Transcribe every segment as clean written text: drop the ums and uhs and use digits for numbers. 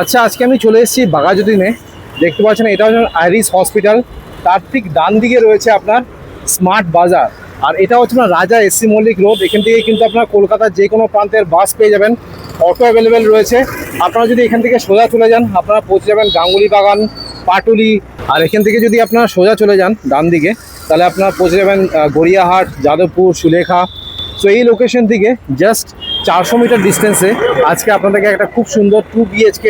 আচ্ছা, আজকে আমি চলে এসেছি বাঘাযতীনে। দেখতে পাচ্ছেন এটা হচ্ছে আইরিস হসপিটাল। তার ঠিক ডান দিকে রয়েছে আপনার স্মার্ট বাজার। আর এটা হচ্ছে না রাজা এসসি মল্লিক রোড। এখান থেকে কিন্তু আপনার কলকাতার যে কোনো প্রান্তের বাস পেয়ে যাবেন, অটো অ্যাভেলেবেল রয়েছে। আপনারা যদি এখান থেকে সোজা চলে যান আপনারা পৌঁছে যাবেন গাঙ্গুলি বাগান, পাটুলি। আর এখান থেকে যদি আপনারা সোজা চলে যান ডান দিকে তাহলে আপনারা পৌঁছে যাবেন গড়িয়াহাট, যাদবপুর, সুলেখা। সো এই লোকেশন থেকে জাস্ট 400 মিটার ডিস্টেন্সে আজকে আপনাদেরকে একটা খুব সুন্দর 2 BHK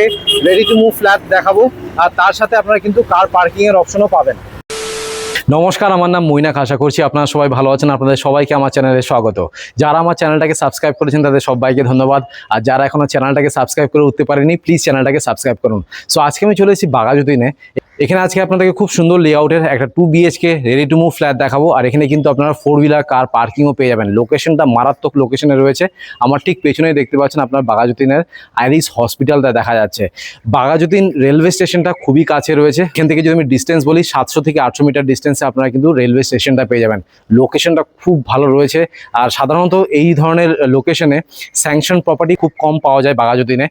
ready to move flat দেখাবো। আর তার সাথে আপনারা কিন্তু কার পার্কিংয়ের অপশনও পাবেন। নমস্কার, আমার নাম মৈনাক। আশা করছি আপনারা সবাই ভালো আছেন। আপনাদের সবাইকে আমার চ্যানেলে স্বাগত। যারা আমার চ্যানেলটাকে সাবস্ক্রাইব করেছেন তাদের সবাইকে ধন্যবাদ। আর যারা এখনও চ্যানেলটাকে সাবস্ক্রাইব করে উঠতে পারেনি প্লিজ চ্যানেলটাকে সাবস্ক্রাইব করুন। সো আজকে আমি চলে এসেছি বাঘাযতীনে। এখানে আজকে আপনাদেরকে খুব সুন্দর লেআউটের একটা 2 BHK ready to move flat দেখাবো। আর এখানে কিন্তু আপনারা 4 হুইলার কার পার্কিংও পেয়ে যাবেন। লোকেশনটা মারাত্মক লোকেশনে রয়েছে। আমার ঠিক পেছনেই দেখতে পাচ্ছেন আপনার বাঘাযতীনের আইরিস হসপিটালটা দেখা যাচ্ছে। বাঘাযতীন রেলওয়ে স্টেশনটা খুবই কাছে রয়েছে। এখান থেকে যদি আমি ডিস্টেন্স বলি 700 থেকে 800 মিটার ডিস্টেন্সে আপনারা কিন্তু রেলওয়ে স্টেশনটা পেয়ে যাবেন। লোকেশনটা খুব ভালো রয়েছে। আর সাধারণত এই ধরনের লোকেশনে স্যাংশন প্রপার্টি খুব কম পাওয়া যায় বাঘাযতীনে।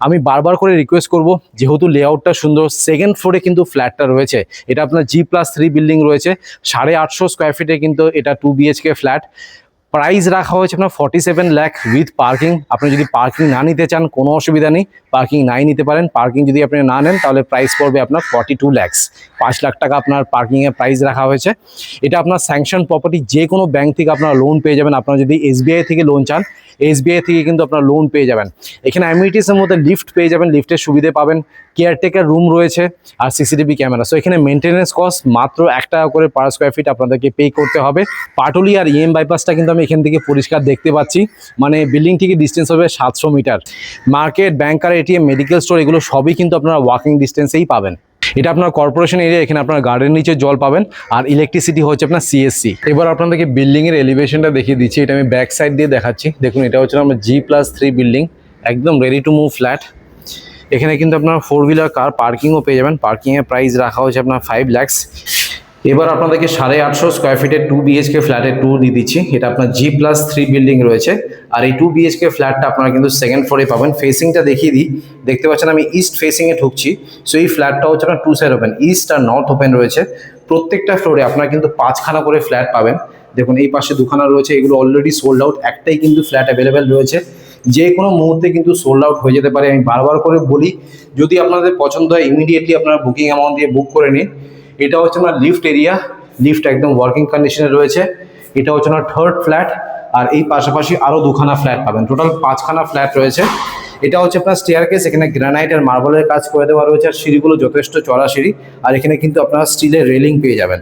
আমি বারবার করে রিকোয়েস্ট করব, যেহেতু লেআউটটা সুন্দর, সেকেন্ড ফ্লোরে কিন্তু ফ্ল্যাটটা রয়েছে। এটা আপনার G+3 বিল্ডিং রয়েছে। 850 স্কোয়ার ফিটে কিন্তু এটা 2 BHK ফ্ল্যাট। প্রাইস রাখা হয়েছে আপনার 47 লাখ উইথ পার্কিং। আপনি যদি পার্কিং না নিতে চান কোনো অসুবিধা নেই, পার্কিং নাই নিতে পারেন। পার্কিং যদি আপনি না নেন তাহলে প্রাইস পড়বে আপনার 42 লাখ। 5 লাখ টাকা আপনার পার্কিংয়ের প্রাইস রাখা হয়েছে। এটা আপনার স্যাংশন প্রপার্টি, যে কোনো ব্যাংক থেকে আপনারা লোন পেয়ে যাবেন। আপনারা যদি SBI থেকে লোন চান SBI থেকে কিন্তু আপনারা লোন পেয়ে যাবেন। এখানে অ্যামিনিটিসের মধ্যে লিফট পেয়ে যাবেন, লিফটের সুবিধে পাবেন, কেয়ারটেকার রুম রয়েছে আর CCTV ক্যামেরা। সো এখানে মেনটেন্যান্স কস্ট মাত্র 1 টাকা করে পার স্কোয়ার ফিট আপনাদেরকে পে করতে হবে। পাটুলি আর EM বাইপাসটা কিন্তু আমি এখান থেকে পরিষ্কার দেখতে পাচ্ছি। মানে বিল্ডিং থেকে ডিস্টেন্স হবে 700 মিটার। মার্কেট, ব্যাংকার, ATM, মেডিকেল স্টোর এগুলো সবই কিন্তু আপনারা ওয়াকিং ডিস্টেন্সেই পাবেন। এটা আপনার কর্পোরেশন এরিয়া। এখানে আপনার গার্ডেন নিচে জল পাবেন আর ইলেকট্রিসিটি হচ্ছে আপনার CSC। এবার আপনাদেরকে বিল্ডিংয়ের এলিভেশনটা দেখিয়ে দিচ্ছি। এটা আমি ব্যাক সাইড দিয়ে দেখাচ্ছি। দেখুন, এটা হচ্ছে আমার G+3 বিল্ডিং, একদম রেডি টু মুভ ফ্ল্যাট। এখানে কিন্তু আপনার 4 হুইলার কার পার্কিংও পেয়ে যাবেন। পার্কিংয়ের প্রাইস রাখা হয়েছে আপনার 5 লাখ। এবার আপনাদেরকে 850 স্কোয়ার ফিটের 2 BHK ফ্ল্যাটের ট্যুর দিয়ে দিচ্ছি। এটা আপনার G+3 বিল্ডিং রয়েছে। আর এই 2 BHK ফ্ল্যাটটা আপনারা কিন্তু সেকেন্ড ফ্লোরে পাবেন। ফেসিংটা দেখিয়ে দিই। দেখতে পাচ্ছেন আমি ইস্ট ফেসিংয়ে ঢুকছি। সো এই ফ্ল্যাটটা হচ্ছে আপনার 2 সাইড ওপেন, ইস্ট আর নর্থ ওপেন রয়েছে। প্রত্যেকটা ফ্লোরে আপনারা কিন্তু 5খানা করে ফ্ল্যাট পাবেন। দেখুন, এই পাশে 2খানা রয়েছে, এগুলো অলরেডি সোল্ড আউট। একটাই কিন্তু ফ্ল্যাট অ্যাভেলেবেল রয়েছে, যে কোনো মুহূর্তে কিন্তু সোল্ড আউট হয়ে যেতে পারে। আমি বারবার করে বলি, যদি আপনাদের পছন্দ হয় ইমিডিয়েটলি আপনারা বুকিং অ্যামাউন্ট দিয়ে বুক করে নিন। এটা হচ্ছে আপনার লিফট এরিয়া, লিফট একদম ওয়ার্কিং কন্ডিশনে রয়েছে। এটা হচ্ছে আপনার থার্ড ফ্ল্যাট। আর এই পাশাপাশি আরও 2খানা ফ্ল্যাট পাবেন, টোটাল 5খানা ফ্ল্যাট রয়েছে। এটা হচ্ছে আপনার স্টেয়ারকেস। এখানে গ্রানাইট আর মার্বেলের কাজ করে দেওয়া রয়েছে। আর সিঁড়িগুলো যথেষ্ট চড়া সিঁড়ি। আর এখানে কিন্তু আপনারা স্টিলের রেলিং পেয়ে যাবেন।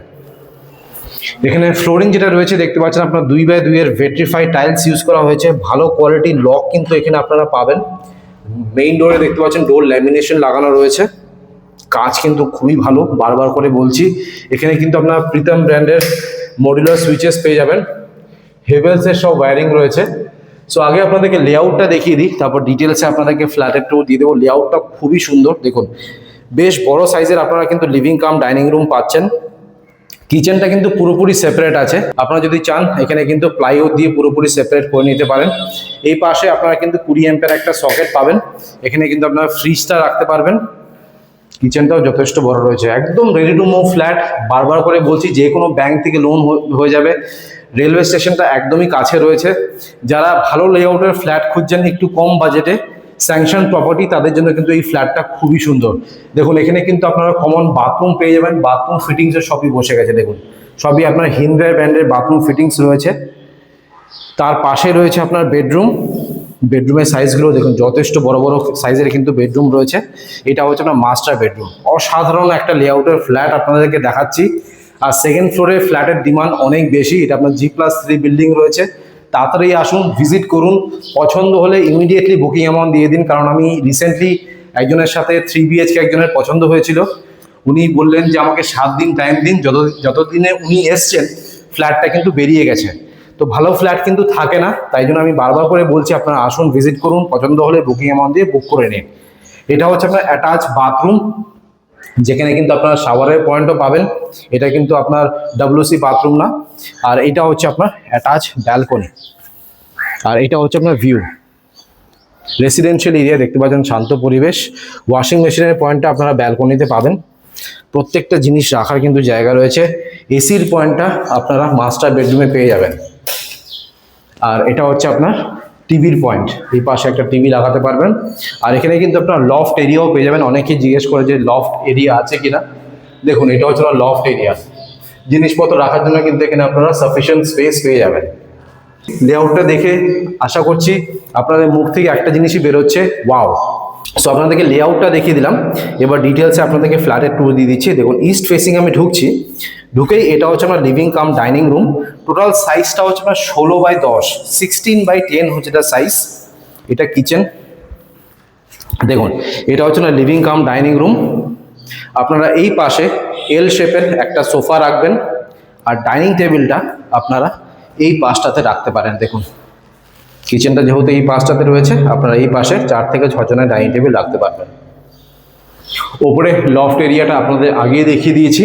এখানে ফ্লোরিং যেটা রয়েছে দেখতে পাচ্ছেন আপনার 2x2 এর ভেট্রিফাইড টাইলস ইউজ করা হয়েছে। ভালো কোয়ালিটির লক কিন্তু এখানে আপনারা পাবেন। মেইন ডোরে দেখতে পাচ্ছেন ডোর ল্যামিনেশন লাগানো রয়েছে। কাজ কিন্তু খুবই ভালো, বারবার করে বলছি। এখানে কিন্তু আপনার প্রীতম ব্র্যান্ডের মডুলার সুইচেস পেয়ে যাবেন। হেভেলসের সব ওয়্যারিং রয়েছে। সো আগে আপনাদেরকে লেআউটটা দেখিয়ে দিই, তারপর ডিটেলসে আপনাদেরকে ফ্ল্যাটের ট্যুর দিয়ে দেবো। লেআউটটা খুবই সুন্দর। দেখুন, বেশ বড় সাইজের আপনারা কিন্তু লিভিং কাম ডাইনিং রুম পাচ্ছেন। কিচেনটা কিন্তু পুরোপুরি সেপারেট আছে। আপনারা যদি চান এখানে কিন্তু প্লাইউড দিয়ে পুরোপুরি সেপারেট করে নিতে পারেন। এই পাশে আপনারা কিন্তু 20 অ্যাম্পের একটা সকেট পাবেন। এখানে কিন্তু আপনারা ফ্রিজটা রাখতে পারবেন। কিচেনটাও যথেষ্ট বড় রয়েছে, একদম রেডি টু মুভ ফ্ল্যাট। বারবার করে বলছি, যে কোনো ব্যাংক থেকে লোন হয়ে যাবে। রেলওয়ে স্টেশনটা একদমই কাছে রয়েছে। যারা ভালো লেআউটের ফ্ল্যাট খুঁজছেন একটু কম বাজেটে, স্যাংশন প্রপার্টি, তাদের জন্য কিন্তু এই ফ্ল্যাটটা খুবই সুন্দর। দেখুন, এখানে কিন্তু আপনারা কমন বাথরুম পেয়ে যাবেন। বাথরুম ফিটিংসের সবই বসে গেছে। দেখুন, সবই আপনার হিন্ডওয়্যার ব্র্যান্ডের বাথরুম ফিটিংস রয়েছে। তার পাশে রয়েছে আপনার বেডরুম। বেডরুমের সাইজগুলো দেখুন, যথেষ্ট বড় বড় সাইজের কিন্তু বেডরুম রয়েছে। এটা হচ্ছে আপনার মাস্টার বেডরুম। অসাধারণ একটা লেআউটের ফ্ল্যাট আপনাদেরকে দেখাচ্ছি। আর সেকেন্ড ফ্লোরে ফ্ল্যাটের ডিমান্ড অনেক বেশি। এটা আপনার G+3 বিল্ডিং রয়েছে। তাড়াতাড়ি আসুন, ভিজিট করুন। পছন্দ হলে ইমিডিয়েটলি বুকিং অ্যামাউন্ট দিয়ে দিন। কারণ আমি রিসেন্টলি একজনের সাথে 3 BHK একজনের পছন্দ হয়েছিল। উনি বললেন যে আমাকে 7 দিন টাইম দিন। যতদিনে উনি এসছেন ফ্ল্যাটটা কিন্তু বেরিয়ে গেছে। তো ভালো ফ্ল্যাট কিন্তু থাকে না, তাই জন্য আমি বারবার করে বলছি আপনারা আসুন, ভিজিট করুন। পছন্দ হলে বুকিং অ্যামাউন্ট দিয়ে বুক করে নিন। এটা হচ্ছে আপনার অ্যাটাচ বাথরুম, যেখানে কিন্তু আপনার শাওয়ারের পয়েন্টও পাবেন। এটা কিন্তু আপনার WC বাথরুম না। আর এটা হচ্ছে আপনার অ্যাটাচ ব্যালকনি। আর এটা হচ্ছে আপনার ভিউ। রেসিডেন্সিয়াল এরিয়া দেখতে পাচ্ছেন, শান্ত পরিবেশ। ওয়াশিং মেশিনের পয়েন্টটা আপনারা ব্যালকনিতে পাবেন। প্রত্যেকটা জিনিস রাখার কিন্তু জায়গা রয়েছে। এসির পয়েন্টটা আপনারা মাস্টার বেডরুমে পেয়ে যাবেন। আর এটা হচ্ছে আপনার টিভির পয়েন্ট, এই পাশে একটা টিভি লাগাতে পারবেন। আর এখানে কিন্তু আপনার লফট এরিয়াও পেয়ে যাবেন। অনেকেই জিজ্ঞেস করে যে লফট এরিয়া আছে কিনা, দেখুন এটা হচ্ছে লফট এরিয়া। জিনিসপত্র রাখার জন্য কিন্তু এখানে আপনারা সাফিসিয়েন্ট স্পেস পেয়ে যাবেন। লেআউটটা দেখে আশা করছি আপনাদের মুখ থেকে একটা জিনিসই বেরোচ্ছে, ওয়াও। সো আপনাদেরকে লেআউটটা দেখিয়ে দিলাম, এবার ডিটেলসে আপনাদেরকে ফ্ল্যাটের ট্যুর দিয়ে দিচ্ছি। দেখুন ইস্ট ফেসিং আমি ঢুকছি, ঢুকেই এটা হচ্ছে আমার living cum dining room. Total সাইজটা হচ্ছে আপনার 16x10, 16x10 হচ্ছে এটা সাইজ। এটা কিচেন, দেখুন এটা হচ্ছে না লিভিং কাম ডাইনিং রুম। আপনারা এই পাশে এল শেপের একটা সোফা রাখবেন, আর ডাইনিং টেবিলটা আপনারা এই পাশটাতে রাখতে পারেন। দেখুন কিচেনটা যেহেতু এই পাশটাতে রয়েছে, আপনারা এই পাশে 4 থেকে 6 জনের ডাইনিং টেবিল রাখতে পারবেন। ওপরে লফট এরিয়াটা আপনাদের আগেই দেখিয়ে দিয়েছি।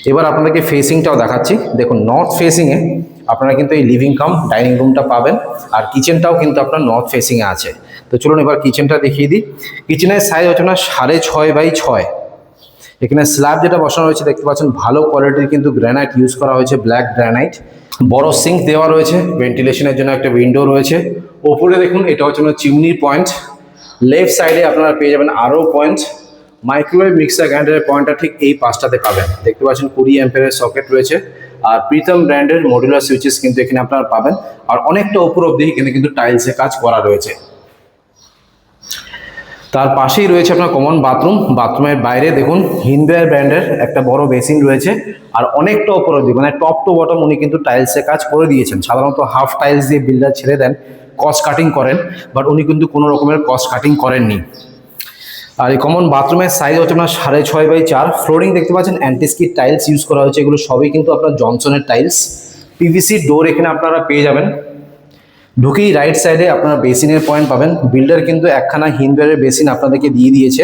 এবার আপনাদেরকে ফেসিংটাও দেখাচ্ছি। দেখুন নর্থ ফেসিংয়ে আপনারা কিন্তু এই লিভিং কাম ডাইনিং রুমটা পাবেন, আর কিচেনটাও কিন্তু আপনার নর্থ ফেসিংয়ে আছে। তো চলুন এবার কিচেনটা দেখিয়ে দিই। কিচেনের সাইজ হচ্ছে না 6.5x6। এখানে স্ল্যাব যেটা বসানো হয়েছে দেখতে পাচ্ছেন, ভালো কোয়ালিটির কিন্তু গ্রানাইট ইউজ করা হয়েছে, ব্ল্যাক গ্রানাইট। বড় সিঙ্ক দেওয়া রয়েছে, ভেন্টিলেশনের জন্য একটা উইন্ডো রয়েছে। ওপরে দেখুন এটা হচ্ছে চিমনির পয়েন্ট। লেফট সাইডে আপনারা পেয়ে যাবেন আরও পয়েন্ট। মাইক্রোওয়েভ মিক্সার গ্রাইন্ডারের পয়েন্টটা ঠিক এই পাশটাতে পাবেন। দেখতে পাচ্ছেন 20 অ্যাম্পিয়ারের সকেট রয়েছে, আর প্রীতম ব্র্যান্ডের মডুলার সুইচেস কিন্তু এখানে আপনারা পাবেন। আর অনেকটা উপর অব্দি এখানে কিন্তু টাইলসের কাজ করা রয়েছে। তার পাশেই রয়েছে আপনার কমন বাথরুম। বাথরুমের বাইরে দেখুন হিন্ডওয়্যার ব্র্যান্ডের একটা বড় বেসিন রয়েছে, আর অনেকটা উপর অব্দি মানে টপ টু বটম উনি কিন্তু টাইলসের কাজ করে দিয়েছেন। সাধারণত হাফ টাইলস দিয়ে বিল্ডার ছেড়ে দেন, কস্ট কাটিং করেন, বাট উনি কিন্তু কোনো রকমের কস্ট কাটিং করেননি। আর এই কমন বাথরুমের সাইজ হচ্ছে আপনার 6.5x4। ফ্লোরিং দেখতে পাচ্ছেন অ্যান্টিস্কিড টাইলস ইউজ করা হয়েছে, এগুলো সবই কিন্তু আপনার জনসনের টাইলস। পিভিসি ডোর এখানে আপনারা পেয়ে যাবেন। ঢুকেই রাইট সাইডে আপনারা বেসিনের পয়েন্ট পাবেন। বিল্ডার কিন্তু একখানা হিন্ডওয়্যারের বেসিন আপনাদেরকে দিয়ে দিয়েছে।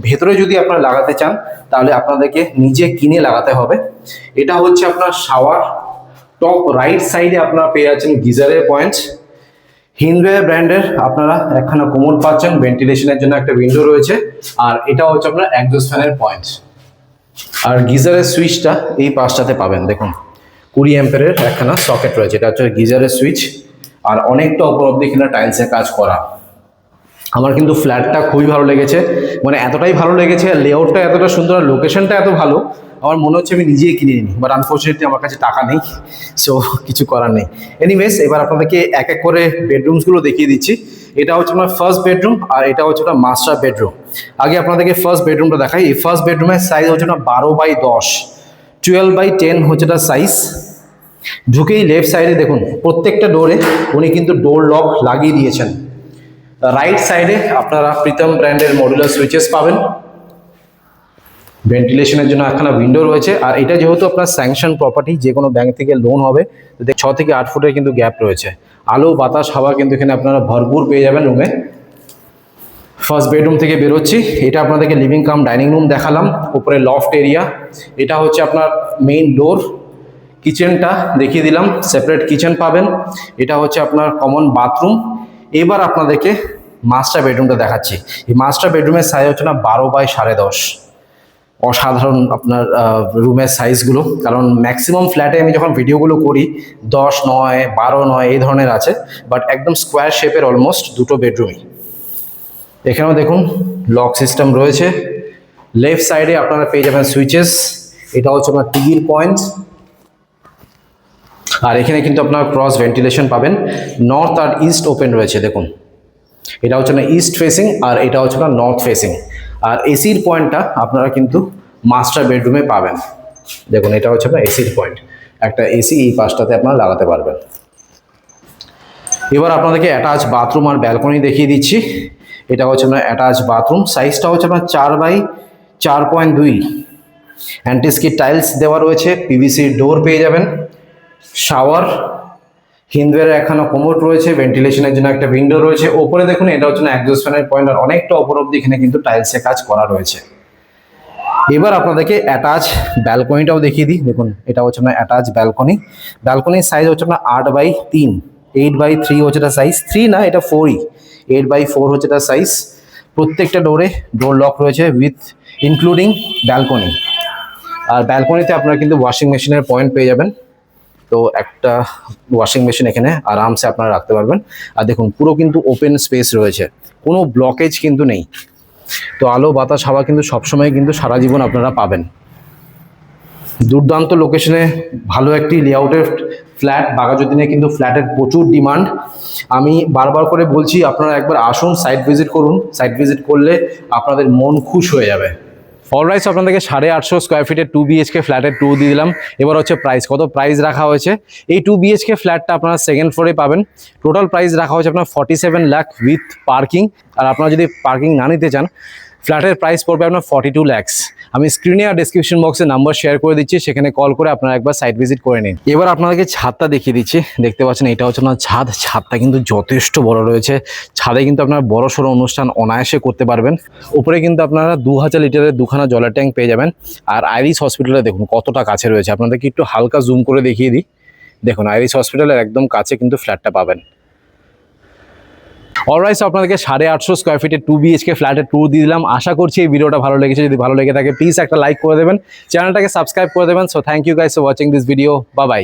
ভেতরে যদি আপনারা লাগাতে চান তাহলে আপনাদেরকে নিজে কিনে লাগাতে হবে। এটা হচ্ছে আপনার শাওয়ার। টপ রাইট সাইডে আপনারা পেয়ে যাচ্ছেন গিজারের পয়েন্ট। হিন্ডওয়্যার ব্র্যান্ডের আপনারা একখানা কোমোড পাচ্ছেন, ভেন্টিলেশনের জন্য একটা উইন্ডো রয়েছে, আর এটা হচ্ছে আপনার এক্সস্ট ফ্যানের পয়েন্ট। আর গিজারের সুইচটা এই পাশটাতে পাবেন। দেখুন 20 অ্যাম্পিয়ারের একখানা সকেট রয়েছে, এটা হচ্ছে গিজারের সুইচ। আর অনেকটা উপর অব্দি এখানে টাইলসের কাজ করা। আমার কিন্তু ফ্ল্যাটটা খুবই ভালো লেগেছে, মানে এতটাই ভালো লেগেছে, লেআউটটা এতটা সুন্দর, লোকেশনটা এত ভালো, আমার মনে হচ্ছে আমি নিজেই কিনে নিই। বাট আনফর্চুনেটলি আমার কাছে টাকা নেই, সো কিছু করার নেই। এনিওয়েজ এবার আপনাদেরকে এক এক করে বেডরুমসগুলো দেখিয়ে দিচ্ছি। এটা হচ্ছে আমার ফার্স্ট বেডরুম, আর এটা হচ্ছে একটা মাস্টার বেডরুম। আগে আপনাদেরকে ফার্স্ট বেডরুমটা দেখাই। এই ফার্স্ট বেডরুমের সাইজ হচ্ছে না 12x10, 12x10 হচ্ছে এটা সাইজ। ঢুকেই লেফট সাইডে দেখুন প্রত্যেকটা ডোরে উনি কিন্তু ডোর লক লাগিয়ে দিয়েছেন। রাইট সাইডে আপনারা প্রীতম ব্র্যান্ডের মডুলার সুইচেস পাবেন। ভেন্টিলেশনের জন্য একখানা উইন্ডো রয়েছে, আর এটা যেহেতু আপনার স্যাংশন প্রপার্টি, যে কোনো ব্যাংক থেকে লোন হবে, 6 থেকে 8 ফুটের কিন্তু গ্যাপ রয়েছে। আলো বাতাস হাওয়া কিন্তু এখানে আপনারা ভরপুর পেয়ে যাবেন রুমে। ফার্স্ট বেডরুম থেকে বেরোচ্ছি। এটা আপনাদেরকে লিভিং কাম ডাইনিং রুম দেখালাম, উপরে লফট এরিয়া। এটা হচ্ছে আপনার মেইন ডোর। কিচেনটা দেখিয়ে দিলাম, সেপারেট কিচেন পাবেন। এটা হচ্ছে আপনার কমন বাথরুম। এবার আপনাদেরকে মাস্টার বেডরুমটা দেখাচ্ছি। এই মাস্টার বেডরুমের সাইজ হচ্ছে না 12x10। অসাধারণ আপনার রুমের সাইজগুলো, কারণ ম্যাক্সিমাম ফ্ল্যাটে আমি যখন ভিডিওগুলো করি 10 নয় 12 নয় এই ধরনের আছে, বাট একদম স্কোয়ার শেপের অলমোস্ট দুটো বেডরুমই। এখানেও দেখুন লক সিস্টেম রয়েছে। লেফট সাইডে আপনারা পেয়ে যাবেন সুইচেস। এটা হচ্ছে আপনার টিভির পয়েন্ট, আর এখানে কিন্তু আপনার ক্রস ভেন্টিলেশন পাবেন। নর্থ আর ইস্ট ওপেন রয়েছে। দেখুন এটা হচ্ছে না ইস্ট ফেসিং, আর এটা হচ্ছে না নর্থ ফেসিং। আর এসির পয়েন্টটা আপনারা কিন্তু মাস্টার বেডরুমে পাবেন। দেখুন এটা হচ্ছে আপনার এসির পয়েন্ট, একটা এসি এই পাশটাতে আপনারা লাগাতে পারবেন। এবার আপনাদেরকে অ্যাটাচ বাথরুম আর ব্যালকনি দেখিয়ে দিচ্ছি। এটা হচ্ছে আপনার অ্যাটাচ বাথরুম। সাইজটা হচ্ছে আপনার 4x4.2। অ্যান্টিস্কিড টাইলস দেওয়া রয়েছে, পিভিসি ডোর পেয়ে যাবেন। শাওয়ার, হিন্ডওয়্যারের একখানা কোমোড রয়েছে, ভেন্টিলেশনের জন্য একটা উইন্ডো রয়েছে। ওপরে দেখুন এটা হচ্ছে না এক্সস্ট ফ্যানের পয়েন্ট, আর অনেকটা ওপর অব্দি এখানে কিন্তু টাইলসের কাজ করা রয়েছে। এবার আপনাদেরকে অ্যাটাচ ব্যালকনিটাও দেখিয়ে দিই। দেখুন এটা হচ্ছে আপনার অ্যাটাচ ব্যালকনি। ব্যালকনির সাইজ হচ্ছে আপনার 8x3, 8x3 হচ্ছে এটা সাইজ, 3 না এটা 4ই। 8x4 হচ্ছে তার সাইজ। প্রত্যেকটা ডোরে ডোর লক রয়েছে উইথ ইনক্লুডিং ব্যালকনি। আর ব্যালকনিতে আপনারা কিন্তু ওয়াশিং মেশিনের পয়েন্ট পেয়ে যাবেন। তো একটা ওয়াশিং মেশিন এখানে আরামসে আপনারা রাখতে পারবেন। আর দেখুন পুরো কিন্তু ওপেন স্পেস রয়েছে, কোনো ব্লকেজ কিন্তু নেই। তো আলো বাতাস হাওয়া কিন্তু সবসময় কিন্তু সারা জীবন আপনারা পাবেন। দুর্দান্ত লোকেশনে ভালো একটি লেআউটের ফ্ল্যাট। বাঘাযতীনে কিন্তু ফ্ল্যাটের প্রচুর ডিমান্ড। আমি বারবার করে বলছি আপনারা একবার আসুন, সাইট ভিজিট করুন। সাইট ভিজিট করলে আপনাদের মন খুশ হয়ে যাবে। অলরাইট, আপনাদেরকে 850 স্কোয়ার ফিটের 2 BHK ফ্ল্যাটের ট্যুর দিয়ে দিলাম। এবার হচ্ছে প্রাইস, কত প্রাইস রাখা হয়েছে। এই 2 BHK ফ্ল্যাটটা আপনারা সেকেন্ড ফ্লোরে পাবেন। টোটাল প্রাইস রাখা হয়েছে আপনার 47 লাখ উইথ পার্কিং। আর আপনারা যদি পার্কিং না নিতে চান, ফ্ল্যাটের প্রাইস পড়বে আপনার 42 ল্যাক্স। আমি স্ক্রিনে আর ডিসক্রিপশন বক্সে নাম্বার শেয়ার করে দিচ্ছি, সেখানে কল করে আপনারা একবার সাইট ভিজিট করে নিন। এবার আপনাদেরকে ছাদটা দেখিয়ে দিচ্ছি। দেখতে পাচ্ছেন এটা হচ্ছে আপনার ছাদ। ছাদটা কিন্তু যথেষ্ট বড় রয়েছে। ছাদে কিন্তু আপনারা বড় সড়ো অনুষ্ঠান অনায়াসে করতে পারবেন। উপরে কিন্তু আপনারা 2000 লিটারের দুখানা জলের ট্যাঙ্ক পেয়ে যাবেন। আর আইরিস হসপিটালে দেখুন কতটা কাছে রয়েছে। আপনাদেরকে একটু হালকা জুম করে দেখিয়ে দিই। দেখুন আইরিস হসপিটালের একদম কাছে কিন্তু ফ্ল্যাটটা পাবেন। অলরাইট, আপনাদেরকে 850 স্কোয়ার ফিটের 2 BHK ফ্ল্যাটের ট্যুর দিয়ে দিলাম। আশা করছি এই ভিডিওটা ভালো লেগেছে। যদি ভালো লেগে থাকে প্লিজ একটা লাইক করে দেবেন, চ্যানেলটাকে সাবস্ক্রাইব করে দেবেন। So thank you guys for watching this video. Bye by.